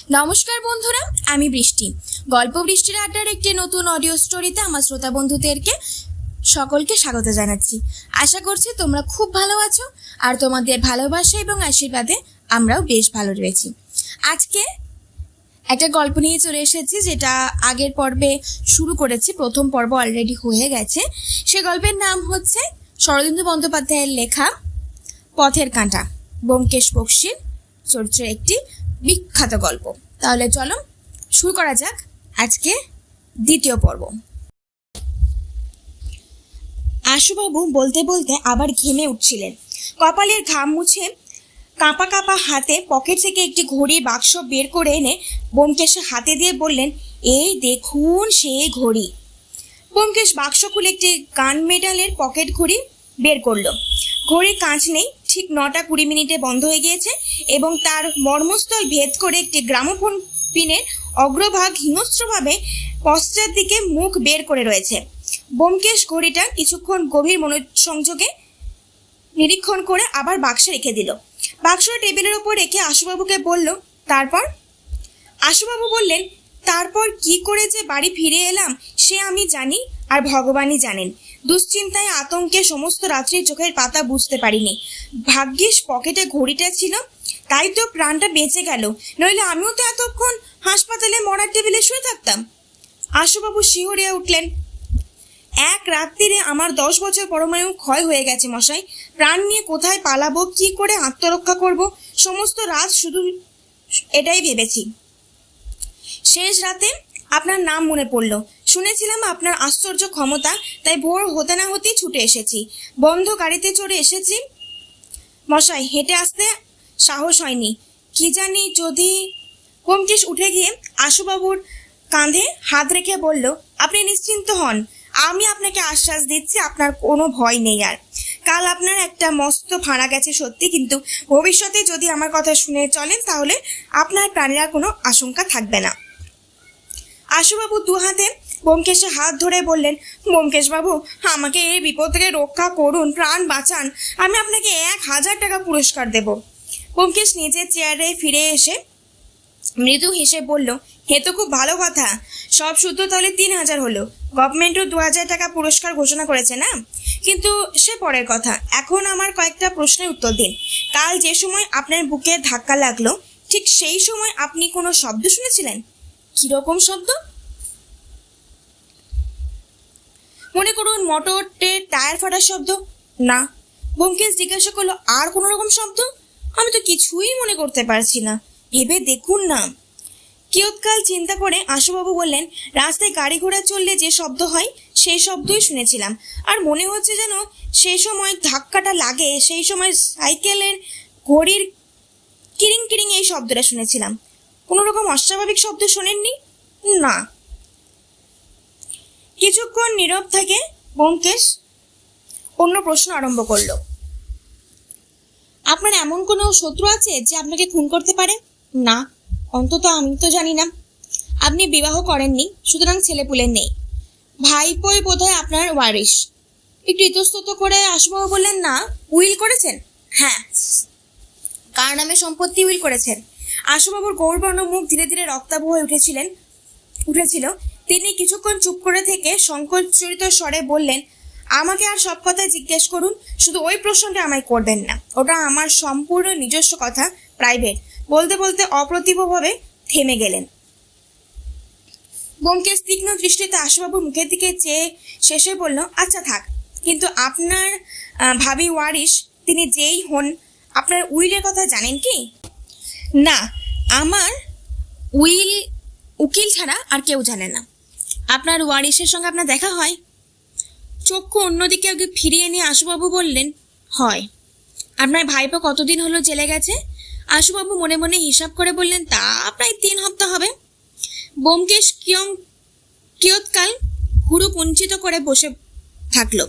নমস্কার বন্ধুরা, আমি বৃষ্টি। গল্প বৃষ্টির আড্ডার একটি নতুন অডিও স্টোরিতে আমার শ্রোতা বন্ধুদেরকে সকলকে স্বাগত জানাচ্ছি। আশা করছি তোমরা খুব ভালো আছো, আর তোমাদের ভালোবাসা এবং আশীর্বাদে আমরাও বেশ ভালো রয়েছি। আজকে একটা গল্প নিয়ে চলে এসেছি, যেটা আগের পর্বে শুরু করেছি। প্রথম পর্ব অলরেডি হয়ে গেছে। সে গল্পের নাম হচ্ছে শরদিন্দু বন্দ্যোপাধ্যায়ের লেখা পথের কাঁটা। ব্যোমকেশ বক্সীর চরিত্রের একটি বিখ্যাত গল্প। তাহলে চলো শুরু করা যাক আজকে দ্বিতীয় পর্ব। আশুবাবু বলতে বলতে আবার ঘেমে উঠছিলেন। কপালের ঘাম মুছে কাঁপা কাঁপা হাতে পকেট থেকে একটি ঘড়ি বাক্স বের করে এনে ব্যোমকেশের হাতে দিয়ে বললেন, এই দেখুন সেই ঘড়ি। ব্যোমকেশ বাক্স খুলে একটি গান মেডালের পকেট ঘড়ি বের করলো। ঘড়ির কাঁচ নেই, ঠিক 9:20 বন্ধ হয়ে গিয়েছে এবং তার মর্মস্থল ভেদ করে একটি গ্রামোফোন পিনের অগ্রভাগ হিংস্রভাবে পশ্চাৎ দিকে মুখ বের করে রয়েছে। ব্যোমকেশ ঘড়িটা কিছুক্ষণ গভীর মনোসংযোগে নিরীক্ষণ করে আবার বাক্সে রেখে দিল। বাক্স টেবিলের ওপর রেখে আশুবাবুকে বলল, তারপর? আশুবাবু বললেন, তারপর কি করে যে বাড়ি ফিরে এলাম সে আমি জানি, আর ভগবানই জানেন। দুশ্চিন্তায় আতঙ্কে সমস্ত রাত্রি চোখের পাতা বুঝতে পারিনি। ভাগ্যিস পকেটে ঘড়িটা ছিল, তাই তো প্রাণটা বেঁচে গেল, নইলে আমিও তো এতক্ষণ হাসপাতালে মরার টেবিলে শুয়ে থাকতাম। আশুবাবু শিহরিয়া উঠলেন, এক রাত্রিরে আমার 10 বছর পরমায়ু ক্ষয় হয়ে গেছে মশাই। প্রাণ নিয়ে কোথায় পালাবো, কি করে আত্মরক্ষা করব, সমস্ত রাত শুধু এটাই ভেবেছি। শেষ রাতে আপনার নাম মনে পড়ল। শুনেছিলাম আপনার আশ্চর্য ক্ষমতা, তাই ভোর হতে না হতেই ছুটে এসেছি। বন্ধ গাড়িতে চড়ে এসেছি মশাই, হেঁটে আসতে সাহস হয়নি। কি জানি যদি। ব্যোমকেশ উঠে গিয়ে আশুবাবুর কাঁধে হাত রেখে বলল, আপনি নিশ্চিন্ত হন, আমি আপনাকে আশ্বাস দিচ্ছি আপনার কোনো ভয় নেই। আর কাল আপনার একটা মস্ত ফাঁড়া গেছে সত্যি, কিন্তু ভবিষ্যতে যদি আমার কথা শুনে চলেন তাহলে আপনার প্রাণের আর কোনো আশঙ্কা থাকবে না। আশুবাবু দু হাতে ব্যোমকেশের হাত ধরে বললেন, ব্যোমকেশবাবু, আমাকে এই বিপদ থেকে রক্ষা করুন, প্রাণ বাঁচান, আমি আপনাকে 1000 টাকা পুরস্কার দেব। ব্যোমকেশ নিজের চেয়ারে ফিরে এসে মৃদু হেসে বলল, হে তো খুব ভালো কথা। সব শুদ্ধ তাহলে 3000 হলো। গভর্নমেন্টও 2000 টাকা পুরস্কার ঘোষণা করেছে না? কিন্তু সে পরের কথা। এখন আমার কয়েকটা প্রশ্নের উত্তর দিন। কাল যে সময় আপনার বুকে ধাক্কা লাগলো, ঠিক সেই সময় আপনি কোনো শব্দ শুনেছিলেন? কিরকম শব্দ? মনে করুন মোটরের টায়ার ফাটার শব্দ? না। ব্যোমকেশ জিজ্ঞাসা করলো, আর কোনো রকম শব্দ? আমি তো কিছুই মনে করতে পারছি না, ভেবে দেখুন না। কিয়ৎকাল চিন্তা করে আশুবাবু বললেন, রাস্তায় গাড়ি ঘোড়া চললে যে শব্দ হয় সেই শব্দই শুনেছিলাম। আর মনে হচ্ছে যেন সেই সময় ধাক্কাটা লাগে, সেই সময় সাইকেলের ঘড়ির কিরিং কিরিং এই শব্দটা শুনেছিলাম। কোনো রকম অস্বাভাবিক শব্দ শোনেননি? না। কিছুক্ষণ নীরব থেকে ব্যোমকেশ অন্য প্রশ্ন আরম্ভ করলো, আপনার এমন কোনো শত্রু আছে যে আপনাকে খুন করতে পারে? না, অন্তত আমি তো জানি না। আপনি বিবাহ করেননি, সুতরাং ছেলেপুলে নেই। ভাইপোই বোধহয় আপনার ওয়ারিশ। একটু ইতস্তত করে আশুবাবু বললেন, না। উইল করেছেন? হ্যাঁ। কার নামে সম্পত্তি উইল করেছেন? আশুবাবুর গৌরবর্ণ মুখ ধীরে ধীরে রক্তাভ হয়ে উঠেছিল। তিনি কিছুক্ষণ চুপ করে থেকে সংকোচরিত স্বরে বললেন, আমাকে আর সব কথা জিজ্ঞেস করুন, শুধু ওই প্রশ্নটা আমায় করবেন না। ওটা আমার সম্পূর্ণ নিজস্ব কথা, প্রাইভেট। বলতে বলতে অপ্রতিভভাবে থেমে গেলেন। ব্যোমকেশ তীক্ষ্ণ দৃষ্টিতে আশুবাবুর মুখের দিকে চেয়ে শেষে বলল, আচ্ছা থাক, কিন্তু আপনার ভাবি ওয়ারিশ, তিনি যেই হন, আপনার উইলের কথা জানেন কি? না, আমার উইল উকিল ছাড়া আর কেউ জানে না। আপনার ওয়ারিশের সঙ্গে আপনার দেখা হয়? চক্ষু অন্যদিকে ফিরিয়ে নিয়ে আশুবাবু বললেন, হয়। আপনার ভাইপো কতদিন হলো জেলে গেছে? আশুবাবু মনে মনে হিসাব করে বললেন, তা প্রায় 3 হপ্তাহ হবে। ব্যোমকেশ কিয়ৎকাল হুড়ু কুঞ্চিত করে বসে থাকলো।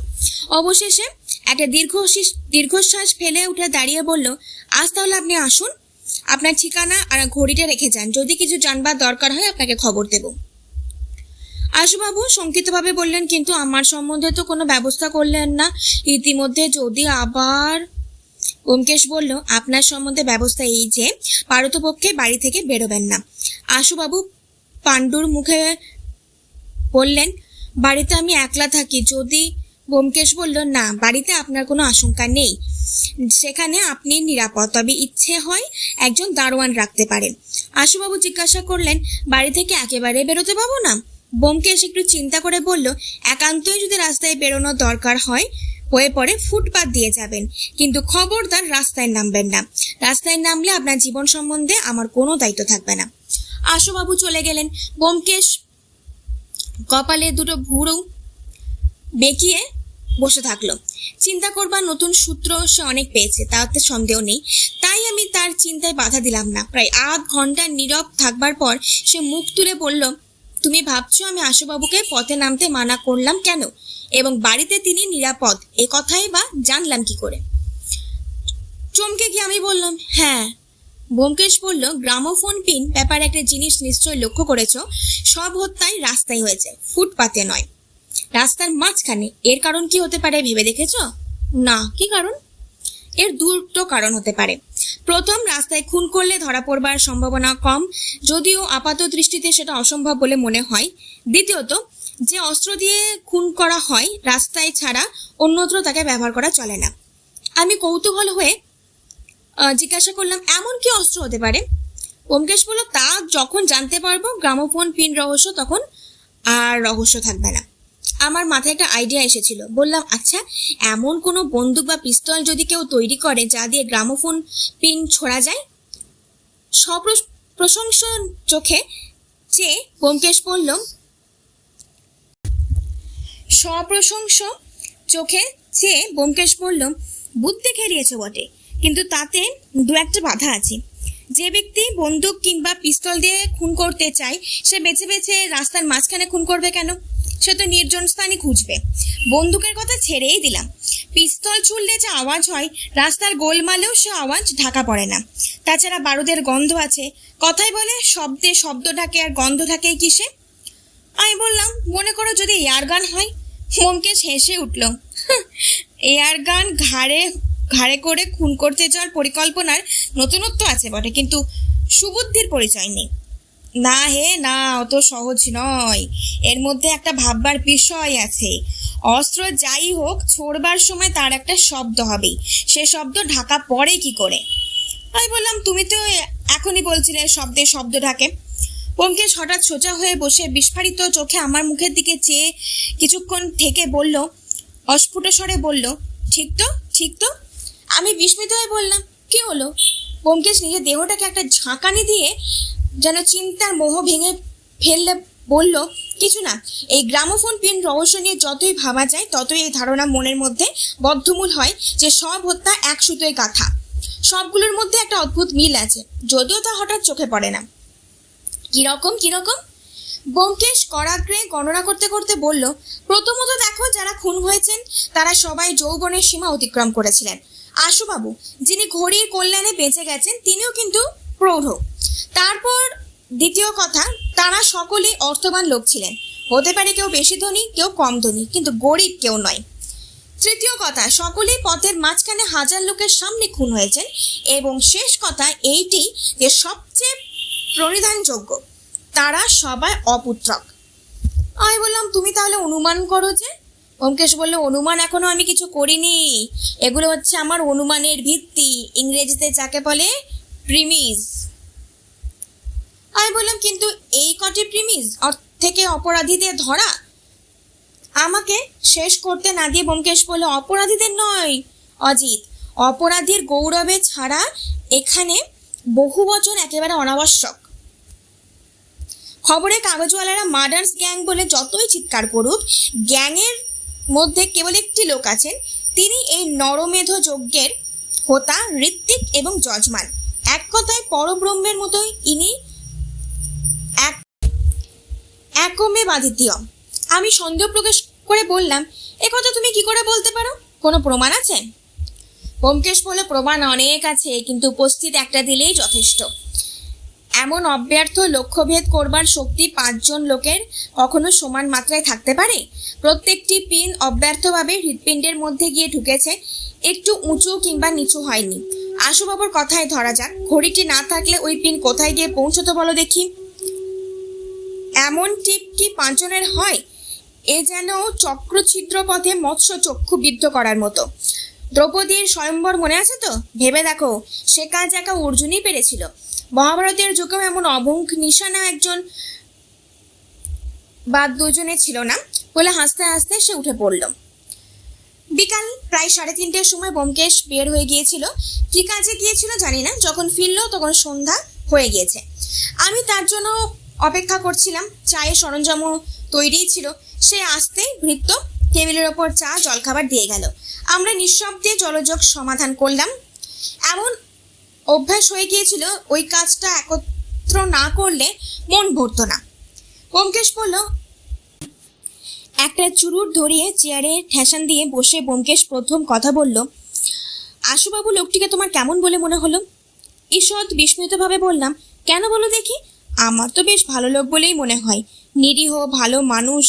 অবশেষে একটা দীর্ঘশ্বাস ফেলে উঠে দাঁড়িয়ে বলল, আজ তাহলে আপনি আসুন, আপনার ঠিকানা আর ঘড়িটা রেখে যান, যদি কিছু জানবার দরকার হয় আপনাকে খবর দেব। আশুবাবু শঙ্কিতভাবে বললেন, কিন্তু আমার সম্বন্ধে তো কোনো ব্যবস্থা করলেন না। ইতিমধ্যে যদি আবার। ব্যোমকেশ বলল, আপনার সম্বন্ধে ব্যবস্থা এই যে পারতপক্ষে বাড়ি থেকে বেরোবেন না। আশুবাবু পাণ্ডুর মুখে বললেন, বাড়িতে আমি একলা থাকি যদি। ব্যোমকেশ বলল, না, বাড়িতে আপনার কোনো আশঙ্কা নেই, সেখানে আপনি নিরাপদ, তবে ইচ্ছে হয় একজন দারোয়ান রাখতে পারেন। আশুবাবু জিজ্ঞাসা করলেন, বাড়ি থেকে একেবারে বেরোতে পাবো না? ব্যোমকেশ একটু চিন্তা করে বলল, একান্তই যদি রাস্তায় বেরোনোর দরকার হয়ে পড়ে ফুটপাত দিয়ে যাবেন, কিন্তু খবরদার রাস্তায় নামবেন না। রাস্তায় নামলে আপনার জীবন সম্বন্ধে আমার কোনো দায়িত্ব থাকবে না। আশুবাবু চলে গেলেন। ব্যোমকেশ কপালে দুটো ভুরু বেঁকিয়ে বসে থাকলো। চিন্তা করবার নতুন সূত্র সে অনেক পেয়েছে, তাতে সন্দেহ নেই। তাই আমি তার চিন্তায় বাধা দিলাম না। প্রায় আধ ঘন্টা নীরব থাকবার পর সে মুখ তুলে বলল, তুমি ভাবছো আমি আশুবাবুকে পথে নামতে মানা করলাম কেন, এবং বাড়িতে তিনি নিরাপদ এ কথাই বা জানলাম কি করে? চমকে গিয়ে আমি বললাম, হ্যাঁ। ব্যোমকেশ বলল, গ্রামোফোন পিন ব্যাপারে একটা জিনিস নিশ্চয় লক্ষ্য করেছো, সব হত্যাই রাস্তায় হয়েছে, ফুটপাতে নয়, রাস্তার মাঝখানে। এর কারণ কি হতে পারে ভেবে দেখেছো? না। কি কারণ? এর দুটো কারণ হতে পারে। প্রথম, রাস্তায় খুন করলে ধরা পড়বার সম্ভাবনা কম, যদিও আপাত দৃষ্টিতে সেটা অসম্ভব বলে মনে হয়। দ্বিতীয়ত, যে অস্ত্র দিয়ে খুন করা হয় রাস্তায় ছাড়া অন্যত্র তাকে ব্যবহার করা চলে না। আমি কৌতূহল হয়ে জিজ্ঞাসা করলাম, এমন কি অস্ত্র হতে পারে? ব্যোমকেশ বলল, তা যখন জানতে পারবো গ্রামোফোন পিন রহস্য, তখন আর রহস্য থাকবে না। আমার মাথায় একটা আইডিয়া এসেছিল। বললাম, আচ্ছা, এমন কোনো বন্দুক বা পিস্তল যদি কেউ তৈরি করে যা দিয়ে গ্রামোফোন পিন ছোড়া যায়? সপ্রশংসা চোখে চেয়ে ব্যোমকেশ বলল, বুদ্ধি খেলিয়েছ বটে, কিন্তু তাতে দু একটা বাধা আছে। যে ব্যক্তি বন্দুক কিংবা পিস্তল দিয়ে খুন করতে চায় সে বেছে বেছে রাস্তার মাঝখানে খুন করবে কেন? সে তো নির্জন স্থানই খুঁজবে। বন্দুকের কথা ছেড়েই দিলাম, পিস্তল ছুড়লে যে আওয়াজ হয় রাস্তার গোলমালেও সে আওয়াজ ঢাকা পড়ে না। তাছাড়া বারুদের গন্ধ আছে, কথাই বলে শব্দে শব্দ ঢাকে আর গন্ধ ঢাকে কিসে? আমি বললাম, মনে করো যদি এয়ার গান হয়। ব্যোমকেশ হেসে উঠল, এয়ার গান ঘাড়ে করে খুন করতে যাওয়ার পরিকল্পনার নতুনত্ব আছে বটে, কিন্তু সুবুদ্ধির পরিচয় নেই। না হে না, অত সহজ নয়, এর মধ্যে একটা ভাববার বিষয় আছে। অস্ত্র যাই হোক, ছোড়বার সময় তার একটা শব্দ হবেই, সে শব্দ ঢাকা পড়ে কি করে? আমি বললাম, তুমি তো এখনই বলছিলে শব্দে শব্দ ঢাকে। ব্যোমকেশ হঠাৎ সোজা হয়ে বসে বিস্ফারিত চোখে আমার মুখের দিকে চেয়ে কিছুক্ষণ থেকে বলল, অস্ফুট স্বরে বলল, ঠিক তো, ঠিক তো। আমি বিস্মিত হয়ে বললাম, কি হলো? ব্যোমকেশ নিজের দেহটাকে একটা ঝাঁকানি দিয়ে যেন চিন্তার মোহ ভেঙে ফেললে বলল, কিছু না। এই গ্রামোফোন পিন রহস্য নিয়ে যতই ভাবা যায় ততই এই ধারণা মনের মধ্যে বদ্ধমূল হয় যে সব হত্যা এক সুতোয় গাঁথা। সবগুলোর মধ্যে একটা অদ্ভুত মিল আছে, যদিও তা হঠাৎ চোখে পড়ে না। কিরকম? ব্যোমকেশ করাগ্রে গণনা করতে করতে বলল, প্রথমত দেখো, যারা খুন হয়েছেন তারা সবাই যৌবনের সীমা অতিক্রম করেছিলেন। আশুবাবু, যিনি ঘড়ির কল্যাণে বেঁচে গেছেন, তিনিও কিন্তু প্রৌঢ়। তারপর দ্বিতীয় কথা, তারা সকলেই অর্থবান লোক ছিলেন। হতে পারে কেউ বেশি ধনী, কেউ কম ধনী, কিন্তু গরিব কেউ নয়। তৃতীয় কথা, সকলেই পথের মাঝখানে হাজার লোকের সামনে খুন হয়েছেন। এবং শেষ কথা এইটি যে সবচেয়ে প্রণিধানযোগ্য, তারা সবাই অপুত্রক। আমি বললাম, তুমি তাহলে অনুমান করো যে? ব্যোমকেশ বলল, অনুমান এখনো আমি কিছু করিনি, এগুলো হচ্ছে আমার অনুমানের ভিত্তি, ইংরেজিতে যাকে বলে প্রিমিস। আমি বললাম, কিন্তু এই কটি প্রিমিস থেকে অপরাধীদের ধরা? আমাকে শেষ করতে না দিয়ে ব্যোমকেশ বলল, অপরাধীদের নয় অজিত, অপরাধীর গৌরবে ছাড়া এখানে বহু বচন একেবারে অনাবশ্যক। খবরে কাগজওয়ালারা মার্ডার্স গ্যাং বলে যতই চিৎকার করুক, গ্যাংয়ের মধ্যে কেবল একটি লোক আছেন, তিনি এই নরমেধ যজ্ঞের হোতা, ঋত্বিক এবং যজমান। এক কথায় পরব্রহ্মের মতোই ইনি একমে বাধিতীয়। আমি সন্দেহ প্রকাশ করে বললাম, একথা তুমি কি করে বলতে পারো? কোনো প্রমাণ আছে? ব্যোমকেশ বলে, প্রমাণ অনেক আছে, কিন্তু উপস্থিত একটা দিলেই যথেষ্ট। এমন অব্যর্থ লক্ষ্যভেদ করবার শক্তি 5জন লোকের কখনো সমান মাত্রায় থাকতে পারে? প্রত্যেকটি পিন অব্যর্থভাবে হৃৎপিণ্ডের মধ্যে গিয়ে ঢুকেছে, একটু উঁচু কিংবা নিচু হয়নি। আশুবাবুর কথায় ধরা যাক, ঘড়িটি না থাকলে ওই পিন কোথায় গিয়ে পৌঁছতো বলো দেখি? এমন টিপ কি 5জনের হয়? এ যেন চক্রছিদ্র পথে মৎস্য চক্ষু বিদ্ধ করার মতো। দ্রৌপদীর স্বয়ম্বর মনে আছে তো? ভেবে দেখো, সে কাজ একা অর্জুনই পেরেছিল। মহাভারতের যুগেও এমন অবঙ্ক নিশানা একজন বা 2জনে ছিল না বলে হাসতে হাসতে সে উঠে পড়ল। বিকাল প্রায় 3:30টার সময় ব্যোমকেশ বের হয়ে গিয়েছিল। কি কাজে গিয়েছিল জানি না, যখন ফিরল তখন সন্ধ্যা হয়ে গিয়েছে। আমি তার জন্য অপেক্ষা করছিলাম। চায়ের সরঞ্জামও তৈরিই ছিল। সে আসতে ভৃত্য টেবিলের ওপর চা জলখাবার দিয়ে গেল। আমরা নিঃশব্দে জলযোগ সমাধান করলাম। এমন অভ্যাস হয়ে গিয়েছিল ওই কাজটা একত্র না করলে মন ভরত না। ব্যোমকেশ বলল, একটা চুরুট ধরিয়ে চেয়ারে ঠেসান দিয়ে বসে ব্যোমকেশ প্রথম কথা বলল, আশুবাবু লোকটিকে তোমার কেমন বলে মনে হলো? ঈষৎ বিস্মিতভাবে বললাম, কেন বলো দেখি? আমার তো বেশ ভালো লোক বলেই মনে হয়, নিরীহ ভালো মানুষ।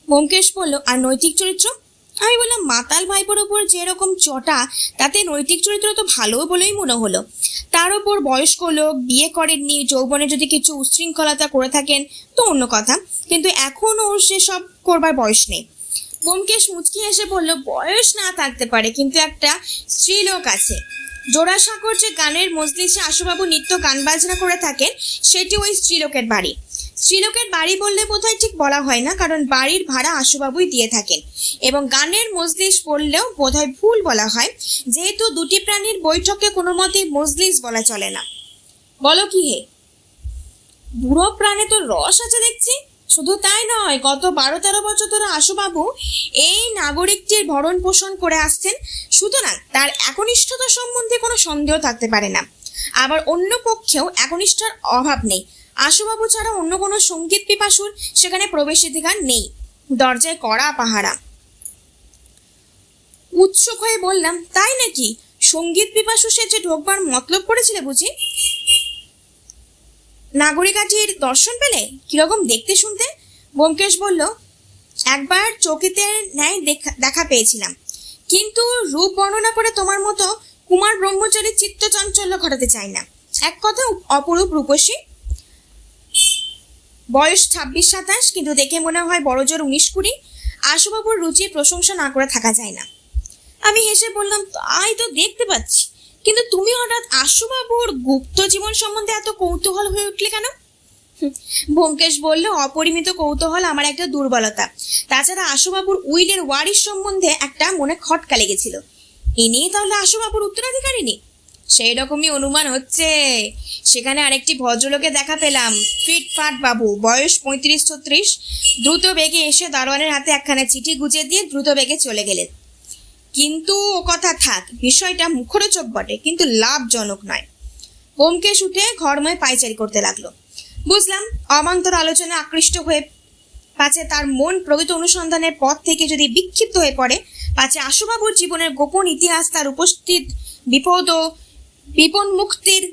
ব্যোমকেশ বলল, আর নৈতিক চরিত্র? আমি বললাম, মাতাল ভাইপোর ওপর যেরকম চটা, তাতে নৈতিক চরিত্র তো ভালো বলেই মনে হলো। তার ওপর বয়স্ক লোক, বিয়ে করেননি, যৌবনে যদি কিছু উচ্ছৃঙ্খলতা করে থাকেন তো অন্য কথা, কিন্তু এখন ওর সেসব করবার বয়স নেই। ব্যোমকেশ মুচকি এসে বলল, বয়স না থাকতে পারে, কিন্তু একটা স্ত্রীলোক আছে। জোড়াসাঁকোর যে গানের মজলিসে আশুবাবু নিত্য গান বাজনা করে থাকেন, সেটি ওই স্ত্রীলোকের বাড়ি। স্ত্রীলোকের বাড়ি বললে বোধহয় ঠিক বলা হয় না, কারণ বাড়ির ভাড়া আশুবাবুই দিয়ে থাকেন, এবং গানের মজলিস বললেও বোধহয় ভুল বলা হয়, যেহেতু দুটি প্রাণীর বৈঠকে কোনো মতেই মজলিস বলা চলে না। বলো কি হে, বুড়ো প্রাণে তো রস আছে দেখছি। শুধু তাই নয়, গত 12-13 বছর ধরে আশুবাবু এই নাগরিকটির ভরণ পোষণ করে আসছেন, সুতরাং তার একনিষ্ঠতা সম্বন্ধে কোনো সন্দেহ থাকতে পারে না। আবার অন্য পক্ষেও একনিষ্ঠার অভাব নেই। আশুবাবু ছাড়া অন্য কোনো সঙ্গীত পিপাসুর সেখানে প্রবেশাধিকার নেই। দরজায় কড়া পাহারা। উৎসুক হয়ে বললাম, তাই নাকি? সঙ্গীত পিপাসু সে যে ঢোকবার মতলব করেছিলে বুঝি? নাগরিকাটির দর্শন পেলে? কিরকম দেখতে শুনতে? ব্যোমকেশ বলল, একবার চকিতে ন্যায় দেখা পেয়েছিলাম, কিন্তু রূপ বর্ণনা করে তোমার মতো কুমার ব্রহ্মচারীর চিত্ত চাঞ্চল্য ঘটাতে চাই না। এক কথা অপরূপ রূপসী, বয়স 26-27, কিন্তু দেখে মনে হয় বড়জোর 19-20। আশুবাবুর রুচির প্রশংসা না করে থাকা যায় না। আমি হেসে বললাম, তাই তো দেখতে পাচ্ছি, কিন্তু তুমি হঠাৎ আশুবাবুর গুপ্ত জীবন সম্বন্ধে এত কৌতূহল হয়ে উঠলে কেন? ব্যোমকেশ বলল, অপরিমিত কৌতূহল আমার একটা দুর্বলতা। তাছাড়া আশুবাবুর উইলের ওয়ারিশ সম্বন্ধে একটা মনে খটকা লেগেছিল। ইনি তাহলে আশুবাবুর উত্তরাধিকারিণী? সেই রকমই অনুমান হচ্ছে। সেখানে আরেকটি ভদ্রলোকে দেখা পেলাম, ফিটফাট বাবু, বয়স 35-36। দ্রুত বেগে এসে দারোয়ানের হাতে একখানা চিঠি গুছিয়ে দিয়ে দ্রুত বেগে চলে গেলেন। কিন্তু ও কথা থাক, বিষয়টা মুখরোচক বটে, কিন্তু লাভজনক নয়। ব্যোমকেশ উঠে ঘরময় পায়চারি করতে লাগলো। বুঝলাম, অবান্তর আলোচনা আকৃষ্ট হয়ে পাছে তার মন প্রকৃত অনুসন্ধানের পথ থেকে যদি বিক্ষিপ্ত হয়ে পড়ে, পাছে আশুবাবুর জীবনের গোপন ইতিহাস তার উপস্থিত বিপদ ও বিপন্মুক্তির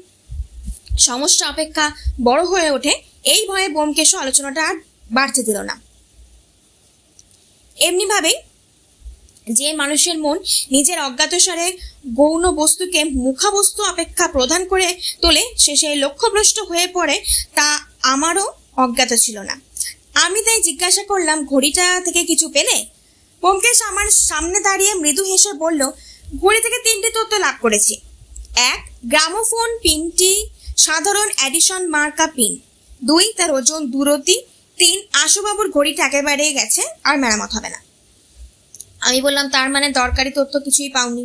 সমস্যা অপেক্ষা বড় হয়ে ওঠে, এই ভয়ে ব্যোমকেশ আলোচনাটা আর বাড়তে দিল না। এমনিভাবেই যে মানুষের মন নিজের অজ্ঞাতসারে গৌণ বস্তুকে মুখাবস্তু অপেক্ষা প্রদান করে তোলে, সে সেই লক্ষ্যভ্রষ্ট হয়ে পড়ে, তা আমারও অজ্ঞাত ছিল না। আমি তাই জিজ্ঞাসা করলাম, ঘড়িটা থেকে কিছু পেলে? ব্যোমকেশ আমার সামনে দাঁড়িয়ে মৃদু হেসে বলল, ঘড়ি থেকে 3টি তথ্য লাভ করেছি। 1, গ্রামোফোন পিনটি সাধারণ এডিশন মার্কা পিন। 2, তার ওজন 2 রতি। 3, আশুবাবুর ঘড়িটা একেবারে গেছে, আর মেরামত হবে না। আমি বললাম, তার মানে দরকারি তথ্য কিছুই পাওনি?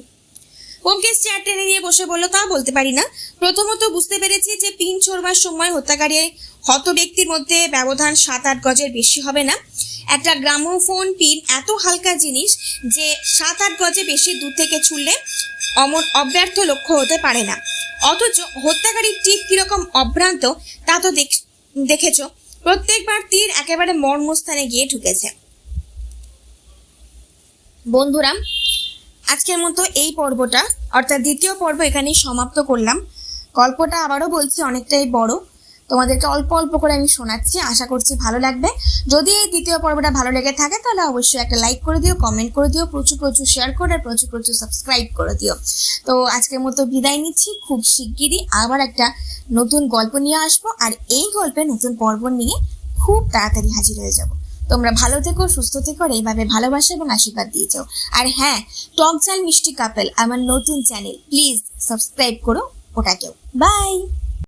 ব্যোমকেশ চেয়ার টেনে নিয়ে বসে বলল, তা বলতে পারি না। প্রথমত বুঝতে পেরেছি যে পিন ছোড়বার সময় হত্যাকারী হত ব্যক্তির মধ্যে ব্যবধান 7-8 গজের বেশি হবে না। একটা গ্রামোফোন পিন এত হালকা জিনিস যে 7-8 গজে বেশি দূর থেকে ছুড়লে অব্যর্থ লক্ষ্য হতে পারে না। অথচ হত্যাকারীর টিপ কিরকম অভ্রান্ত তা তো দেখেছ, প্রত্যেকবার তীর একেবারে মর্মস্থানে গিয়ে ঢুকেছে। বন্ধুরা, আজকের মতো এই পর্বটা অর্থাৎ দ্বিতীয় পর্ব এখানেই সমাপ্ত করলাম। গল্পটা আবারও বলছি অনেকটাই বড়, তোমাদেরকে অল্প অল্প করে আমি শোনাচ্ছি, আশা করছি ভালো লাগবে। যদি এই দ্বিতীয় পর্বটা ভালো লেগে থাকে তাহলে অবশ্যই একটা লাইক করে দিও, কমেন্ট করে দিও, প্রচুর প্রচুর শেয়ার করে, আর প্রচুর প্রচুর সাবস্ক্রাইব করে দিও। তো আজকের মতো বিদায় নিচ্ছি, খুব শিগগিরই আবার একটা নতুন গল্প নিয়ে আসবো, আর এই গল্পে নতুন পর্ব নিয়ে খুব তাড়াতাড়ি হাজির হয়ে যাব। তোমরা ভালো থেকো, সুস্থ থেকো, আর এইভাবে ভালোবাসা এবং আশীর্বাদ দিয়ে যাও। আর হ্যাঁ, টক ঝাল মিষ্টি কাপেল আমার নতুন চ্যানেল, প্লিজ সাবস্ক্রাইব করো ওটাকেও। বাই।